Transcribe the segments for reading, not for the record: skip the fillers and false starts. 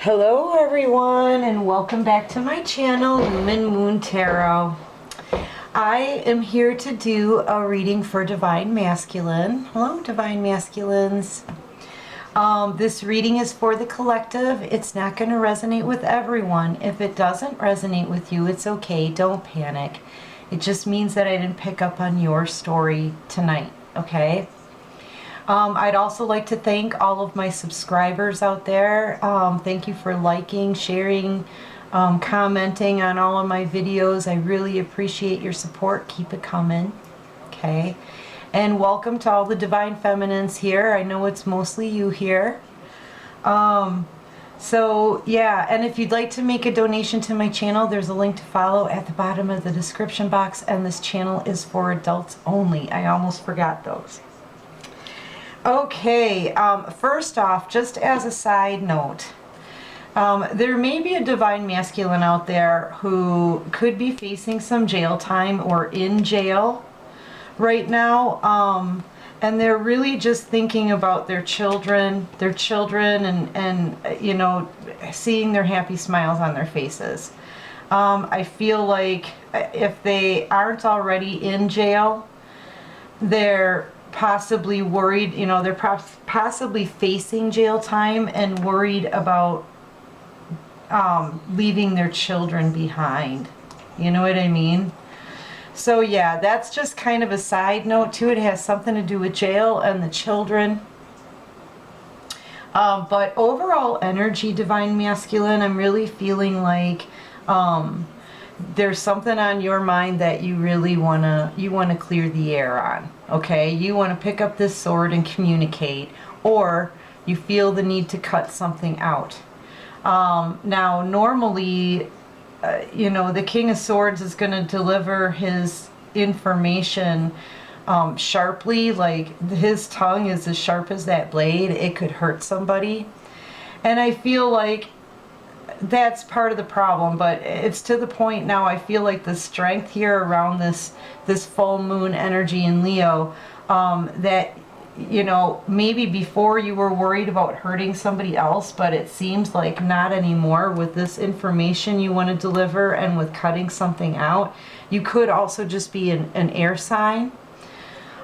Hello everyone, and welcome back to my channel, Lumen Moon Tarot. I am here to do a reading for Divine Masculine. Hello Divine Masculines. This reading is for the collective. It's not going to resonate with everyone. If it doesn't resonate with you, it's okay. Don't panic. It just means that I didn't pick up on your story tonight, okay? I'd also like to thank all of my subscribers out there. Thank you for liking, sharing, commenting on all of my videos. I really appreciate your support. Keep it coming. Okay. And welcome to all the Divine Feminines here. I know it's mostly you here. So yeah, and if you'd like to make a donation to my channel, there's a link to follow at the bottom of the description box. And this channel is for adults only. I almost forgot those. Okay, first off, just as a side note, there may be a Divine Masculine out there who could be facing some jail time or in jail right now, and they're really just thinking about their children and you know, seeing their happy smiles on their faces. I feel like if they aren't already in jail, they're possibly worried, you know, they're possibly facing jail time and worried about leaving their children behind. You know what I mean? So yeah, that's just kind of a side note too. It has something to do with jail and the children. But overall energy, Divine Masculine, I'm really feeling like there's something on your mind that you really want to clear the air on. Okay, you want to pick up this sword and communicate, or you feel the need to cut something out. Now normally, you know, the King of Swords is going to deliver his information sharply, like his tongue is as sharp as that blade. It could hurt somebody, and I feel like that's part of the problem, but it's to the point now. I feel like the strength here around this full moon energy in Leo, that, you know, maybe before you were worried about hurting somebody else, but it seems like not anymore with this information you want to deliver and with cutting something out. You could also just be an air sign.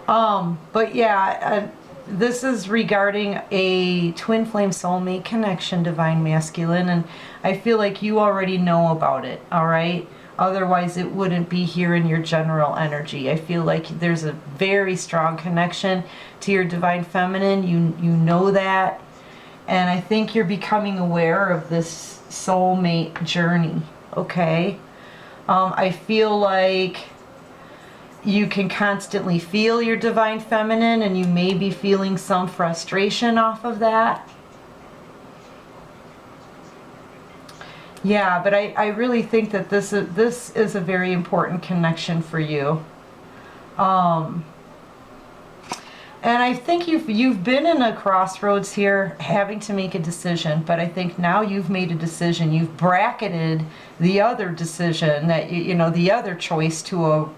But yeah, this is regarding a twin flame soulmate connection, Divine Masculine, and I feel like you already know about it, all right? Otherwise it wouldn't be here in your general energy. I feel like there's a very strong connection to your Divine Feminine. You know that, and I think you're becoming aware of this soulmate journey, okay? I feel like you can constantly feel your Divine Feminine, and you may be feeling some frustration off of that. Yeah, but I really think that this is a very important connection for you. And I think you've been in a crossroads here, having to make a decision, but I think now you've made a decision. You've bracketed the other decision, that you know, the other choice to a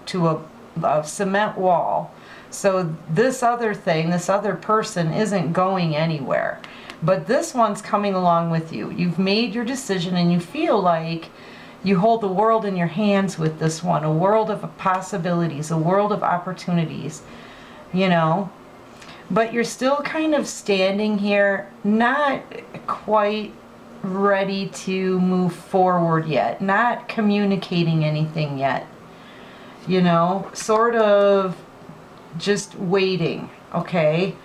cement wall. So this other thing, this other person isn't going anywhere, but this one's coming along with you. You've made your decision, and you feel like you hold the world in your hands with this one, a world of possibilities, a world of opportunities, you know, but you're still kind of standing here, not quite ready to move forward yet, not communicating anything yet. You know, sort of just waiting, okay?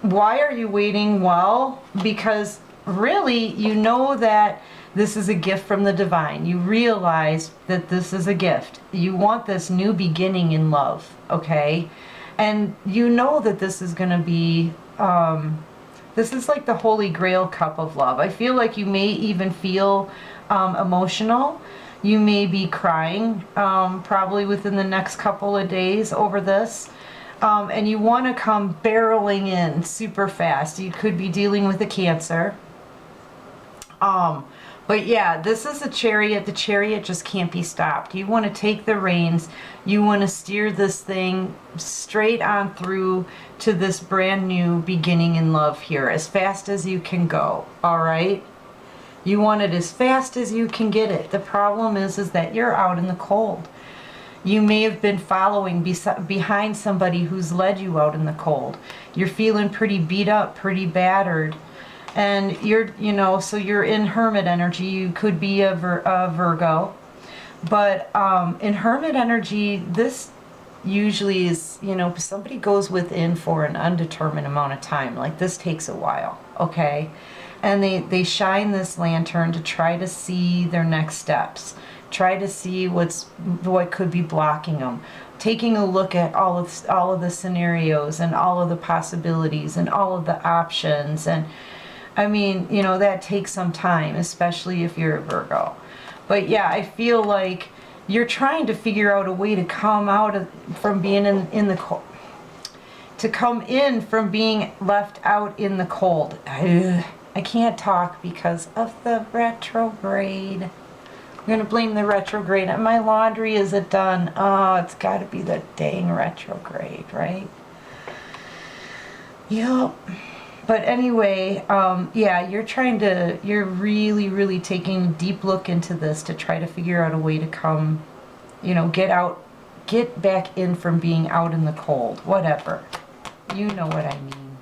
Why are you waiting? Well, because really you know that this is a gift from the divine. You realize that this is a gift. You want this new beginning in love, okay? And you know that this is going to be, this is like the Holy Grail cup of love. I feel like you may even feel emotional. You may be crying probably within the next couple of days over this. And you want to come barreling in super fast. You could be dealing with a Cancer. But But yeah, this is a chariot. The chariot just can't be stopped. You want to take the reins. You want to steer this thing straight on through to this brand new beginning in love here, as fast as you can go. All right? You want it as fast as you can get it. The problem is that you're out in the cold. You may have been following behind somebody who's led you out in the cold. You're feeling pretty beat up, pretty battered. And you're, you know, so you're in hermit energy. You could be a Virgo. But in hermit energy, this usually is, you know, somebody goes within for an undetermined amount of time. Like, this takes a while, okay? And they shine this lantern to try to see their next steps. Try to see what could be blocking them. Taking a look at all of the scenarios and all of the possibilities and all of the options. And I mean, you know, that takes some time, especially if you're a Virgo. But yeah, I feel like you're trying to figure out a way to come out from being in the cold. To come in from being left out in the cold. I can't talk because of the retrograde. I'm going to blame the retrograde. My laundry isn't done. Oh, it's got to be the dang retrograde, right? Yep. But anyway, yeah, you're really, really taking a deep look into this to try to figure out a way to come, you know, get back in from being out in the cold, whatever. You know what I mean.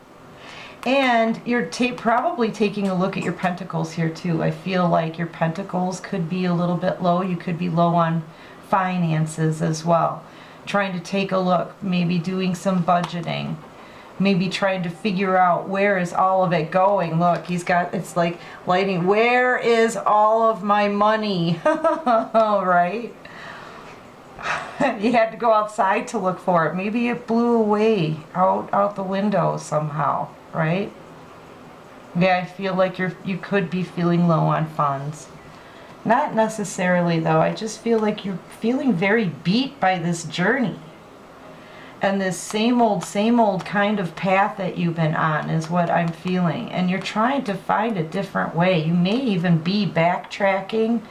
And you're probably taking a look at your pentacles here too. I feel like your pentacles could be a little bit low. You could be low on finances as well. Trying to take a look, maybe doing some budgeting. Maybe trying to figure out where is all of it going. Look, it's like lighting. Where is all of my money? Right? You had to go outside to look for it. Maybe it blew away out the window somehow. Right? Yeah, I feel like you could be feeling low on funds. Not necessarily though. I just feel like you're feeling very beat by this journey. And this same old kind of path that you've been on is what I'm feeling. And you're trying to find a different way. You may even be backtracking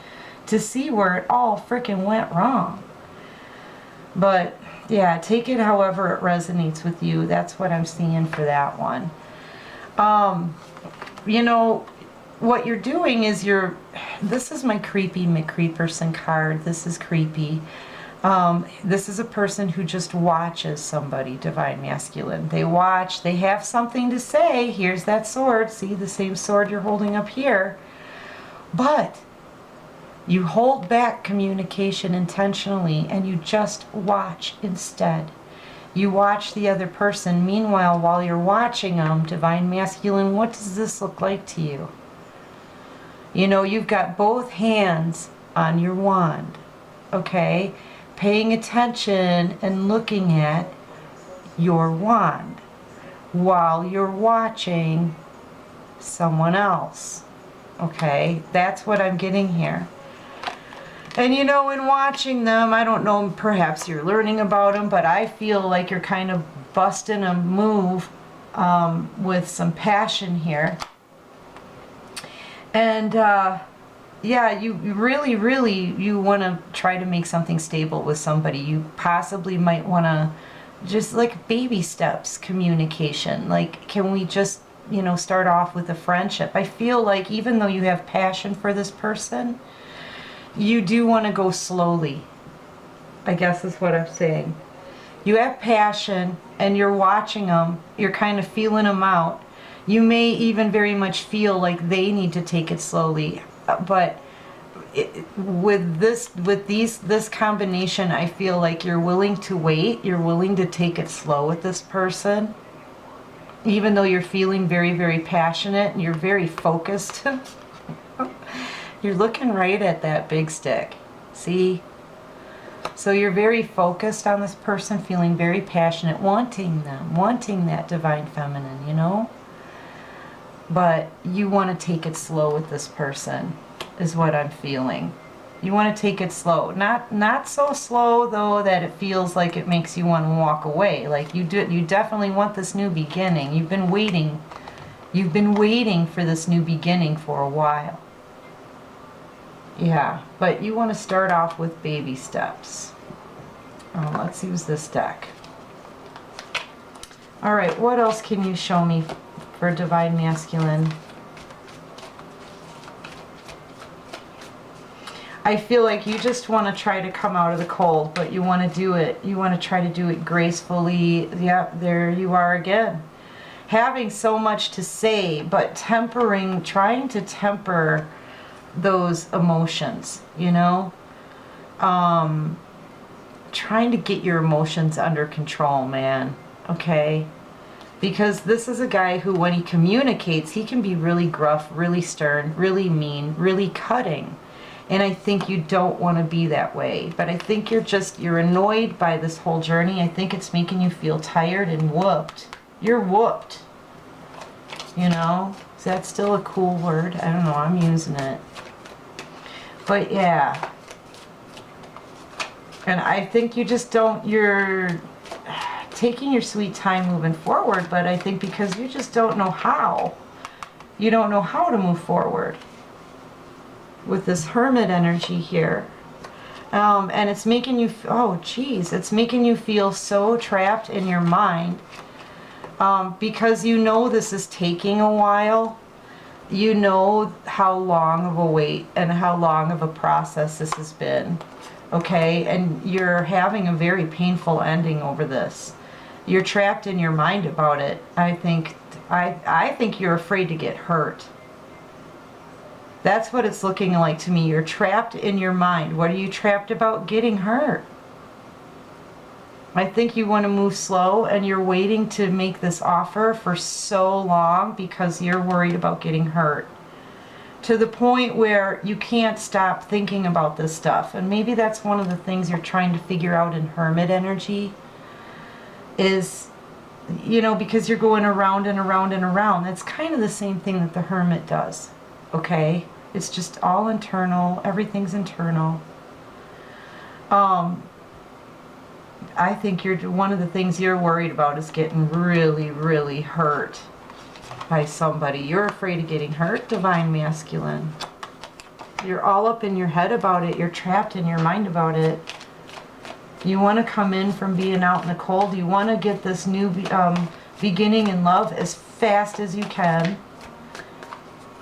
to see where it all frickin' went wrong. But yeah, take it however it resonates with you. That's what I'm seeing for that one. You know, what you're doing is this is my creepy McCreeperson card. This is creepy. This is a person who just watches somebody, Divine Masculine. They watch, they have something to say. Here's that sword. See the same sword you're holding up here. But you hold back communication intentionally and you just watch instead. You watch the other person. Meanwhile, while you're watching them, Divine Masculine, what does this look like to you? You know, you've got both hands on your wand, okay? Paying attention and looking at your wand while you're watching someone else, okay? That's what I'm getting here. And you know, in watching them, I don't know, perhaps you're learning about them, but I feel like you're kind of busting a move with some passion here. And yeah, you really, you want to try to make something stable with somebody. You possibly might want to just like baby steps communication. Like, can we just, you know, start off with a friendship? I feel like even though you have passion for this person, you do want to go slowly, I guess is what I'm saying. You have passion and you're watching them, you're kind of feeling them out. You may even very much feel like they need to take it slowly, but with this combination, I feel like you're willing to wait, you're willing to take it slow with this person, even though you're feeling very, very passionate and you're very focused. You're looking right at that big stick. See? So you're very focused on this person, feeling very passionate, wanting them, wanting that divine feminine, you know? But you want to take it slow with this person, is what I'm feeling. You want to take it slow. Not so slow, though, that it feels like it makes you want to walk away. Like, you definitely want this new beginning. You've been waiting for this new beginning for a while. Yeah, but you want to start off with baby steps. Let's use this deck. All right, what else can you show me for Divine Masculine? I feel like you just want to try to come out of the cold, but you want to do it. You want to try to do it gracefully. Yeah, there you are again. Having so much to say, but trying to temper those emotions, you know? Trying to get your emotions under control, man. Okay? Because this is a guy who, when he communicates, he can be really gruff, really stern, really mean, really cutting. And I think you don't want to be that way. But I think you're annoyed by this whole journey. I think it's making you feel tired and whooped. You're whooped. You know? Is that still a cool word? I don't know. I'm using it. But yeah. And I think you're taking your sweet time moving forward, but I think because you just don't know how. You don't know how to move forward with this Hermit energy here. And it's making you, it's making you feel so trapped in your mind. Because you know this is taking a while. You know how long of a wait and how long of a process this has been. Okay, and you're having a very painful ending over this. You're trapped in your mind about it. I think you're afraid to get hurt. That's what it's looking like to me. You're trapped in your mind. What are you trapped about? Getting hurt. I think you want to move slow, and you're waiting to make this offer for so long because you're worried about getting hurt. To the point where you can't stop thinking about this stuff. And maybe that's one of the things you're trying to figure out in Hermit energy is, you know, because you're going around and around and around. That's kind of the same thing that the Hermit does. Okay? It's just all internal. Everything's internal. I think one of the things you're worried about is getting really, really hurt by somebody. You're afraid of getting hurt, Divine Masculine. You're all up in your head about it. You're trapped in your mind about it. You want to come in from being out in the cold. You want to get this new beginning in love as fast as you can.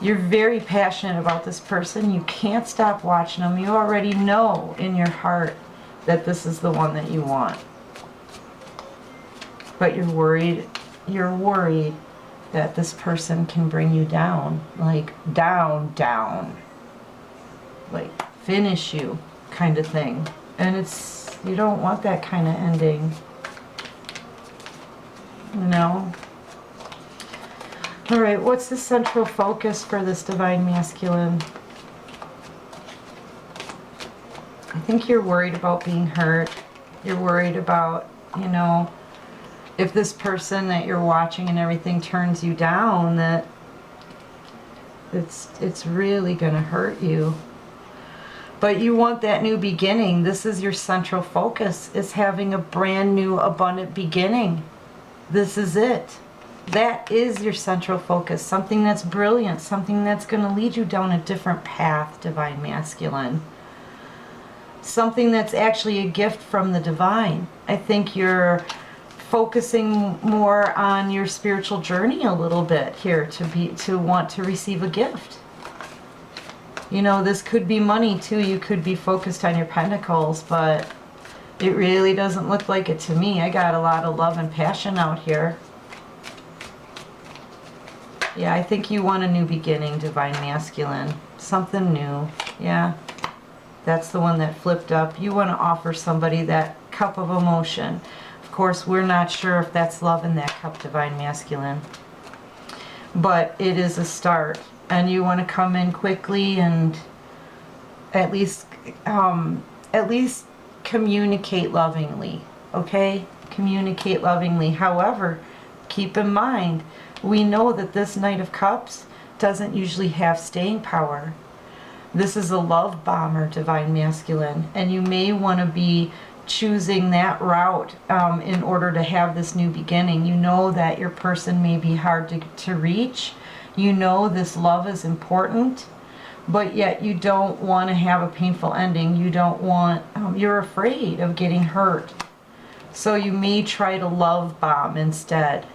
You're very passionate about this person. You can't stop watching them. You already know in your heart that this is the one that you want. But you're worried that this person can bring you down. Like, down. Like, finish you kind of thing. And you don't want that kind of ending. You know? Alright, what's the central focus for this Divine Masculine? I think you're worried about being hurt. You're worried about, you know, if this person that you're watching and everything turns you down, that it's really going to hurt you. But you want that new beginning. This is your central focus, is having a brand new abundant beginning. This is it. That is your central focus. Something that's brilliant. Something that's going to lead you down a different path, Divine Masculine. Something that's actually a gift from the divine. I think you're focusing more on your spiritual journey a little bit here to want to receive a gift. You know, this could be money too. You could be focused on your pentacles, but it really doesn't look like it to me. I got a lot of love and passion out here. Yeah, I think you want a new beginning, Divine Masculine. Something new. Yeah. That's the one that flipped up. You want to offer somebody that cup of emotion. Of course, we're not sure if that's love in that cup, Divine Masculine. But it is a start. And you want to come in quickly and at least communicate lovingly. Okay? Communicate lovingly. However, keep in mind, we know that this Knight of Cups doesn't usually have staying power. This is a love bomber, Divine Masculine, and you may want to be choosing that route in order to have this new beginning. You know that your person may be hard to reach. You know this love is important, but yet you don't want to have a painful ending. You don't want, you're afraid of getting hurt. So you may try to love bomb instead,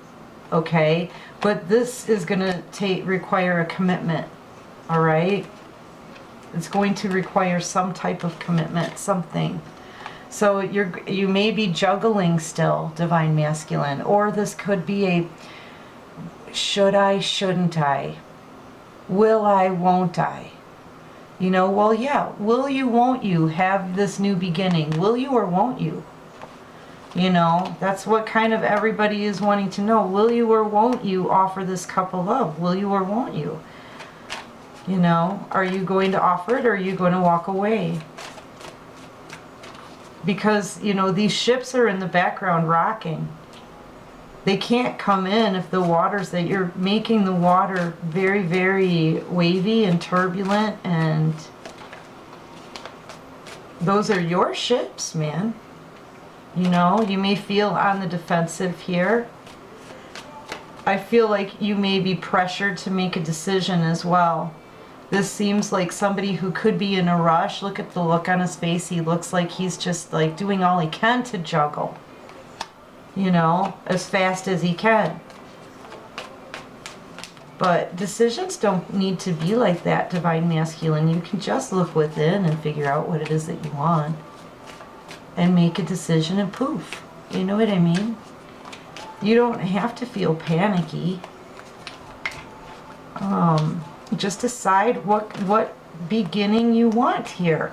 okay? But this is going to require a commitment, all right? It's going to require some type of commitment, something. So you may be juggling still, Divine Masculine, or this could be a should I, shouldn't I? Will I, won't I? You know, well, yeah, will you, won't you have this new beginning? Will you or won't you? You know, that's what kind of everybody is wanting to know. Will you or won't you offer this cup of love? Will you or won't you? You know, are you going to offer it or are you going to walk away? Because, you know, these ships are in the background rocking. They can't come in if the waters that you're making the water very, very wavy and turbulent, and those are your ships, man. You know, you may feel on the defensive here. I feel like you may be pressured to make a decision as well. This seems like somebody who could be in a rush. Look at the look on his face. He looks like he's just like doing all he can to juggle, you know, as fast as he can. But decisions don't need to be like that, Divine Masculine. You can just look within and figure out what it is that you want and make a decision and poof. You know what I mean? You don't have to feel panicky. Just decide what beginning you want here.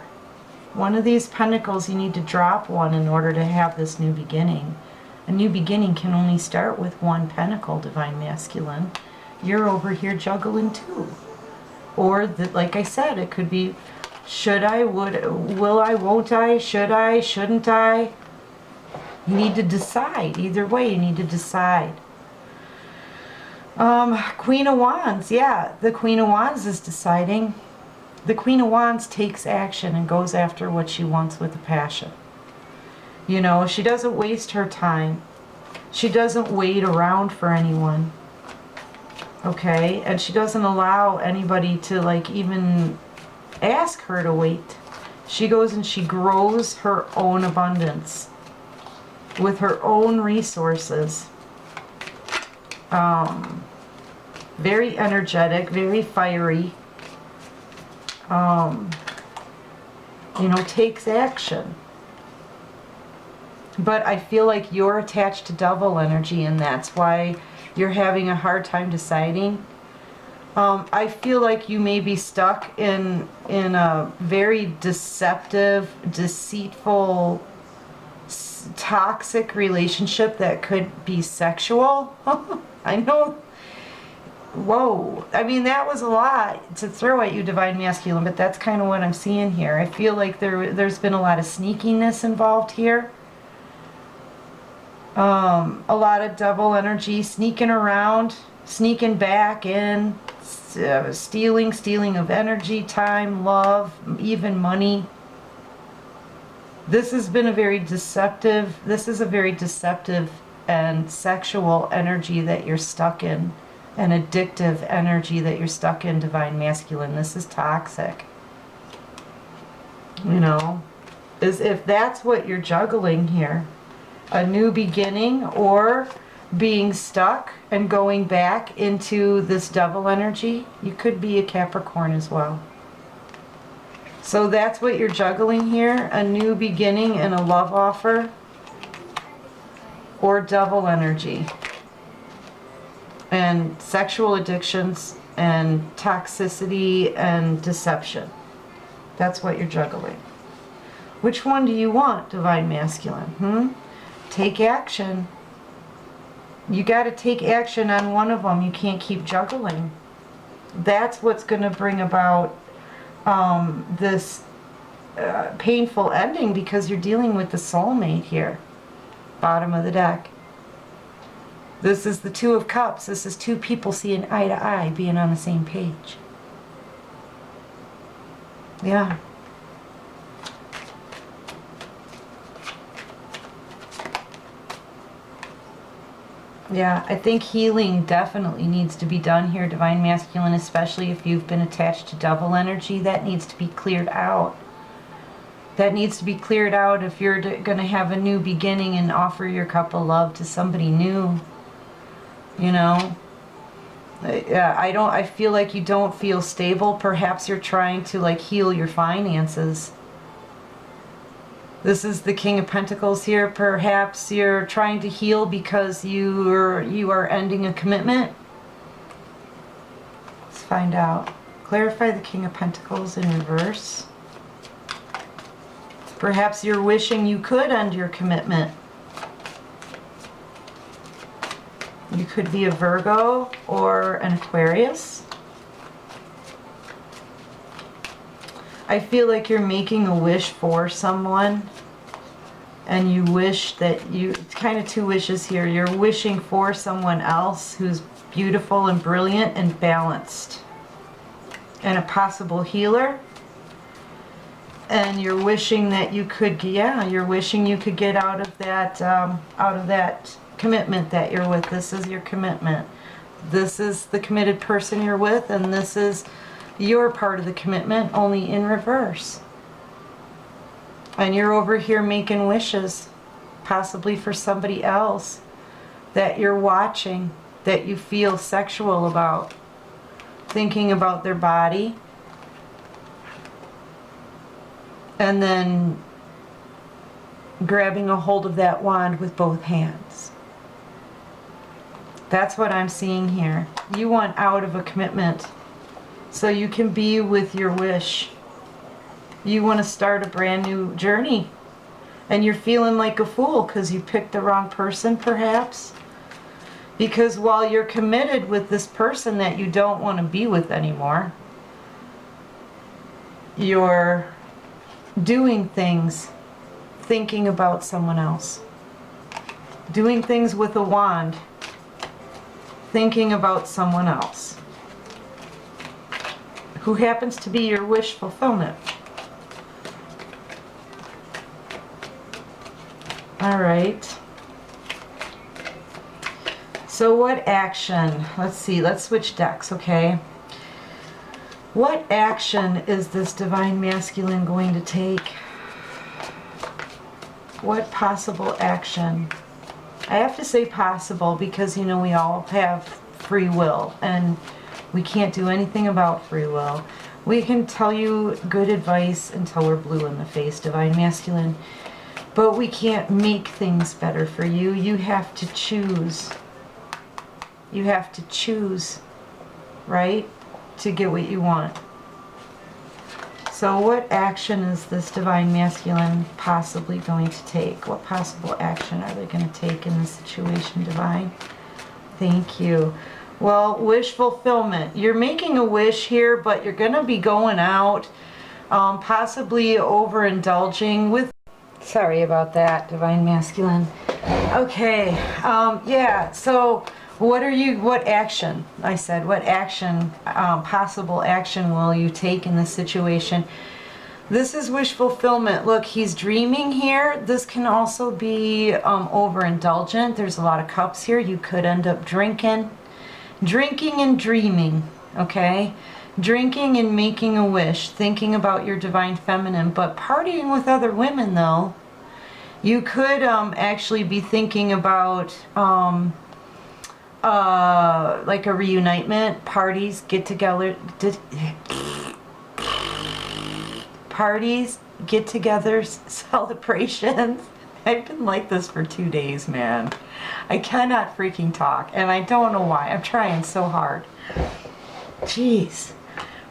One of these pentacles, you need to drop one in order to have this new beginning. A new beginning can only start with one pentacle, Divine Masculine. You're over here juggling two. Or, like I said, it could be should I, will I, won't I, should I, shouldn't I? You need to decide. Either way, you need to decide. Queen of Wands, yeah, the Queen of Wands is deciding. The Queen of Wands takes action and goes after what she wants with a passion. You know, she doesn't waste her time. She doesn't wait around for anyone. Okay? And she doesn't allow anybody to, like, even ask her to wait. She goes and she grows her own abundance with her own resources. Very energetic, very fiery. You know, takes action. But I feel like you're attached to double energy, and that's why you're having a hard time deciding. I feel like you may be stuck in a very deceptive, deceitful, toxic relationship that could be sexual. I know. Whoa. I mean, that was a lot to throw at you, Divine Masculine, but that's kind of what I'm seeing here. I feel like there's been a lot of sneakiness involved here. A lot of double energy, sneaking around, sneaking back in, stealing of energy, time, love, even money. This has been a very deceptive and sexual energy that you're stuck in. An addictive energy that you're stuck in, Divine Masculine. This is toxic. You know, as if that's what you're juggling here. A new beginning, or being stuck and going back into this double energy. You could be a Capricorn as well. So that's what you're juggling here. A new beginning and a love offer, or double energy. And sexual addictions and toxicity and deception. That's what you're juggling. Which one do you want, Divine Masculine? Take action. You got to take action on one of them. You can't keep juggling. That's what's going to bring about this painful ending, because you're dealing with the soulmate here. Bottom of the deck. This is the Two of Cups. This is two people seeing eye to eye, being on the same page. Yeah. Yeah, I think healing definitely needs to be done here, Divine Masculine, especially if you've been attached to devil energy. That needs to be cleared out. That needs to be cleared out if you're going to have a new beginning and offer your cup of love to somebody new. You know? I feel like you don't feel stable. Perhaps you're trying to like heal your finances. This is the King of Pentacles here. Perhaps you're trying to heal because you are ending a commitment. Let's find out. Clarify the King of Pentacles in reverse. Perhaps you're wishing you could end your commitment. You could be a Virgo or an Aquarius. I feel like you're making a wish for someone, and you wish that you, kind of two wishes here. You're wishing for someone else who's beautiful and brilliant and balanced and a possible healer. And you're wishing that you could, yeah, you're wishing you could get out of that commitment that you're with. This is your commitment. This is the committed person you're with, and this is your part of the commitment, only in reverse. And you're over here making wishes, possibly for somebody else that you're watching, that you feel sexual about, thinking about their body, and then grabbing a hold of that wand with both hands. That's what I'm seeing here. You want out of a commitment so you can be with your wish. You want to start a brand new journey. And you're feeling like a fool because you picked the wrong person, perhaps. Because while you're committed with this person that you don't want to be with anymore, you're doing things thinking about someone else. Doing things with a wand, thinking about someone else, who happens to be your wish fulfillment. All right. So what action? Let's see. Let's switch decks, okay? What action is this Divine Masculine going to take? What possible action? I have to say possible because, you know, we all have free will and we can't do anything about free will. We can tell you good advice until we're blue in the face, Divine Masculine, but we can't make things better for you. You have to choose. You have to choose, right, to get what you want. So what action is this Divine Masculine possibly going to take? What possible action are they going to take in this situation, Divine? Thank you. Well, wish fulfillment. You're making a wish here, but you're going to be going out, possibly overindulging with... Sorry about that, Divine Masculine. Okay, yeah, so... what action, I said, what action, possible action will you take in this situation? This is wish fulfillment. Look, he's dreaming here. This can also be overindulgent. There's a lot of cups here. You could end up drinking and dreaming, okay? Drinking and making a wish, thinking about your Divine Feminine, but partying with other women, though. You could actually be thinking about... like a reunitement, parties, get-togethers, celebrations. I've been like this for 2 days, man. I cannot freaking talk, and I don't know why. I'm trying so hard. Jeez.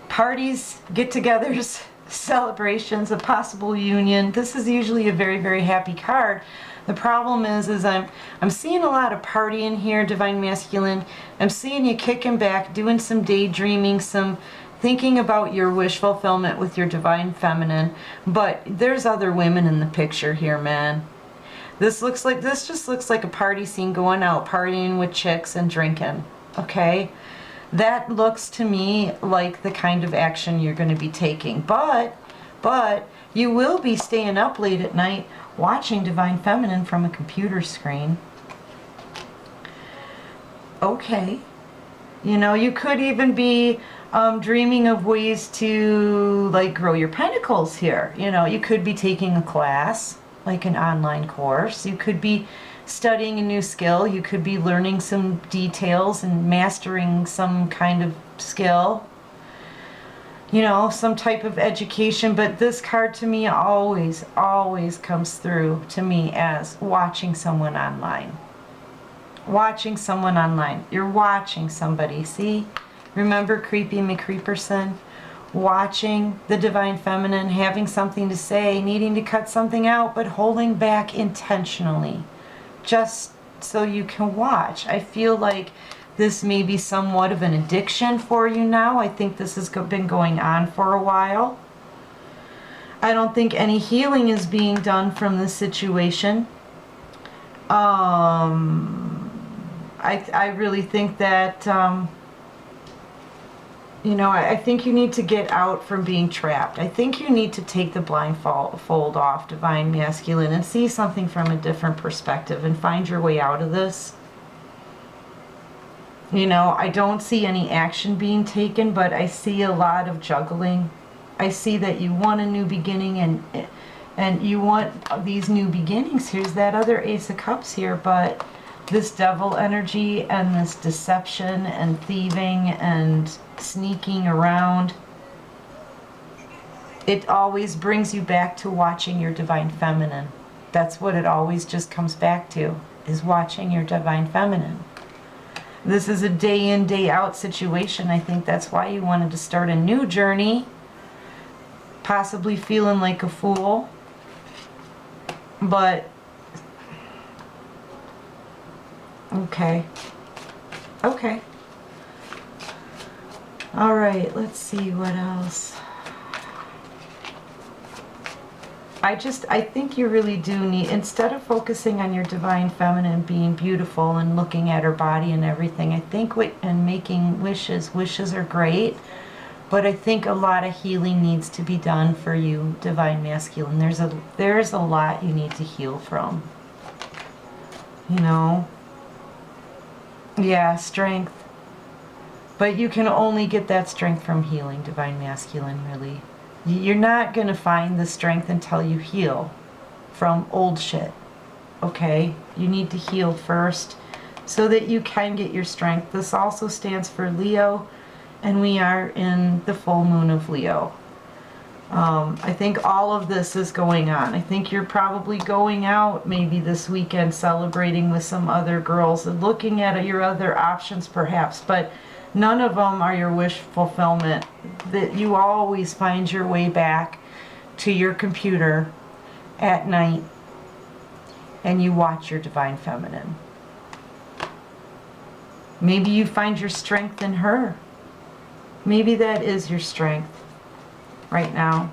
Parties, get-togethers, celebrations, a possible union. This is usually a very, very happy card. The problem is I'm seeing a lot of partying here, Divine Masculine. I'm seeing you kicking back, doing some daydreaming, some thinking about your wish fulfillment with your Divine Feminine. But there's other women in the picture here, man. This just looks like a party scene, going out, partying with chicks and drinking. Okay? That looks to me like the kind of action you're going to be taking. But you will be staying up late at night watching Divine Feminine from a computer screen. Okay. You know, you could even be dreaming of ways to like grow your pentacles here. You know, you could be taking a class, like an online course. You could be studying a new skill. You could be learning some details and mastering some kind of skill. You know, some type of education. But this card to me always comes through to me as watching someone online. Watching someone online. You're watching somebody, see? Remember Creepy McCreeperson? Watching the Divine Feminine, having something to say, needing to cut something out, but holding back intentionally. Just so you can watch. I feel like this may be somewhat of an addiction for you now. I think this has been going on for a while. I don't think any healing is being done from this situation. I really think that, you know, I think you need to get out from being trapped. I think you need to take the blindfold off, Divine Masculine, and see something from a different perspective and find your way out of this. You know, I don't see any action being taken, but I see a lot of juggling. I see that you want a new beginning and you want these new beginnings. Here's that other Ace of Cups here, but this devil energy and this deception and thieving and sneaking around, it always brings you back to watching your Divine Feminine. That's what it always just comes back to, is watching your Divine Feminine. This is a day in, day out situation. I think that's why you wanted to start a new journey, possibly feeling like a fool, but okay. All right, let's see what else. I think you really do need, instead of focusing on your Divine Feminine being beautiful and looking at her body and everything, I think and making wishes are great, but I think a lot of healing needs to be done for you, Divine Masculine. There's a lot you need to heal from. You know? Yeah, strength. But you can only get that strength from healing, Divine Masculine, really. You're not going to find the strength until you heal from old shit. Okay? You need to heal first so that you can get your strength. This also stands for Leo, and we are in the full moon of Leo. I think all of this is going on. I think you're probably going out maybe this weekend celebrating with some other girls and looking at your other options perhaps, but none of them are your wish fulfillment. That you always find your way back to your computer at night and you watch your Divine Feminine. Maybe you find your strength in her. Maybe that is your strength right now.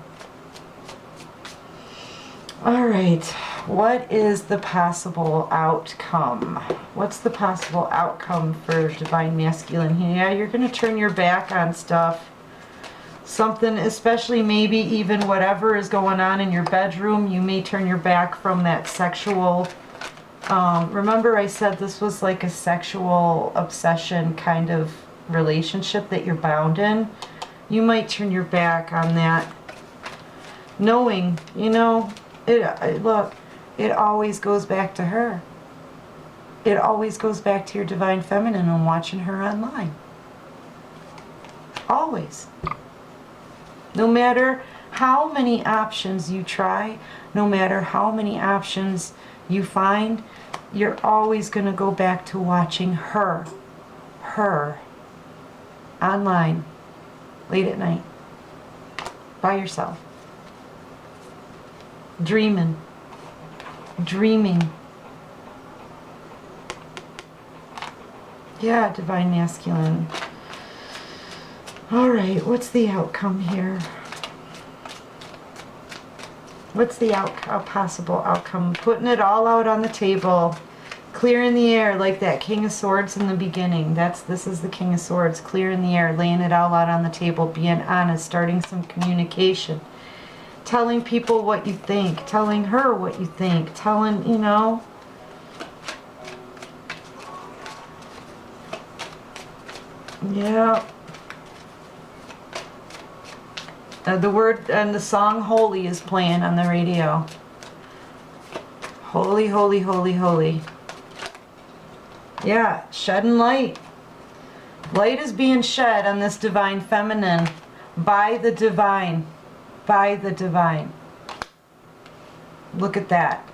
All right, what is the possible outcome? What's the possible outcome for Divine Masculine here? Yeah, you're going to turn your back on stuff. Something, especially maybe even whatever is going on in your bedroom, you may turn your back from that sexual. Remember I said this was like a sexual obsession kind of relationship that you're bound in? You might turn your back on that, knowing, you know, look, it always goes back to her. It always goes back to your Divine Feminine and watching her online. Always. No matter how many options you try, no matter how many options you find, you're always going to go back to watching her online, late at night, by yourself. Dreaming. Yeah, Divine Masculine. All right, what's the outcome here? What's the possible outcome? Putting it all out on the table. Clearing the air like that King of Swords in the beginning. This is the King of Swords. Clearing the air, laying it all out on the table, being honest, starting some communication. Telling people what you think, telling her what you think, telling, you know. Yeah. The word and the song Holy is playing on the radio. Holy, holy, holy, holy. Yeah, shedding light. Light is being shed on this divine feminine by the divine. By the divine. Look at that.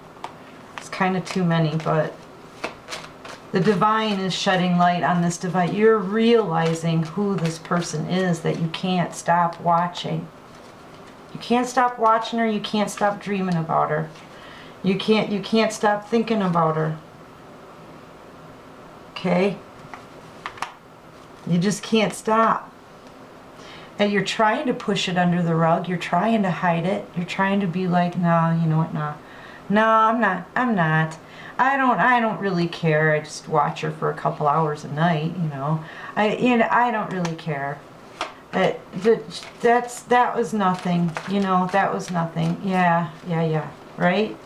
It's kind of too many, but the divine is shedding light on this divine. You're realizing who this person is that you can't stop watching. You can't stop watching her. You can't stop dreaming about her. You can't stop thinking about her. Okay? You just can't stop. And you're trying to push it under the rug. You're trying to hide it. You're trying to be like, nah, you know what, nah. No, I'm not. I don't really care. I just watch her for a couple hours a night, you know. I don't really care. That was nothing, you know, that was nothing. Yeah. Right?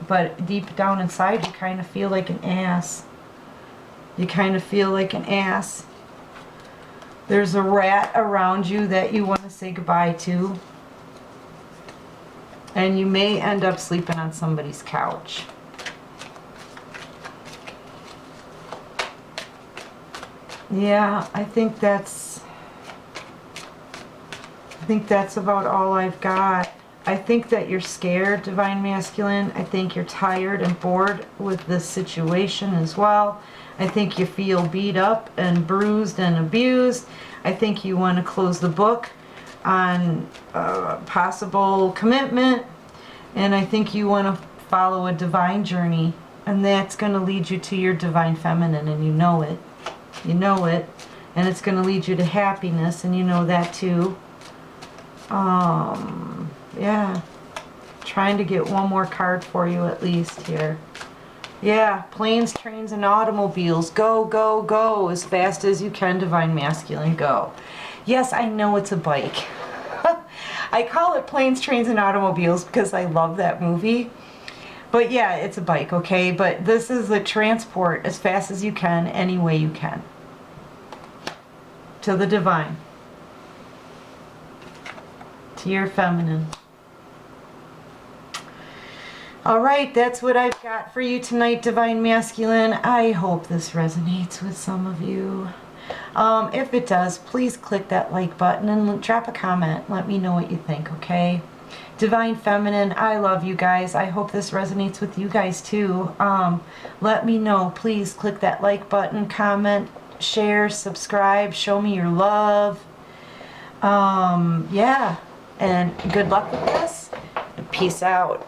But deep down inside you kind of feel like an ass. You kind of feel like an ass. There's a rat around you that you want to say goodbye to. And you may end up sleeping on somebody's couch. Yeah, I think that's about all I've got. I think that you're scared, Divine Masculine. I think you're tired and bored with this situation as well. I think you feel beat up and bruised and abused. I think you want to close the book on possible commitment. And I think you want to follow a divine journey. And that's going to lead you to your divine feminine, and you know it. You know it. And it's going to lead you to happiness, and you know that too. Yeah. Trying to get one more card for you at least here. Yeah, planes, trains, and automobiles. Go, go, go as fast as you can, Divine Masculine. Go. Yes, I know it's a bike. I call it Planes, Trains, and Automobiles because I love that movie. But yeah, it's a bike, okay? But this is a transport as fast as you can, any way you can. To the divine. To your feminine. Alright, that's what I've got for you tonight, Divine Masculine. I hope this resonates with some of you. If it does, please click that like button and drop a comment. Let me know what you think, okay? Divine Feminine, I love you guys. I hope this resonates with you guys too. Let me know. Please click that like button, comment, share, subscribe, show me your love. Yeah, and good luck with this. Peace out.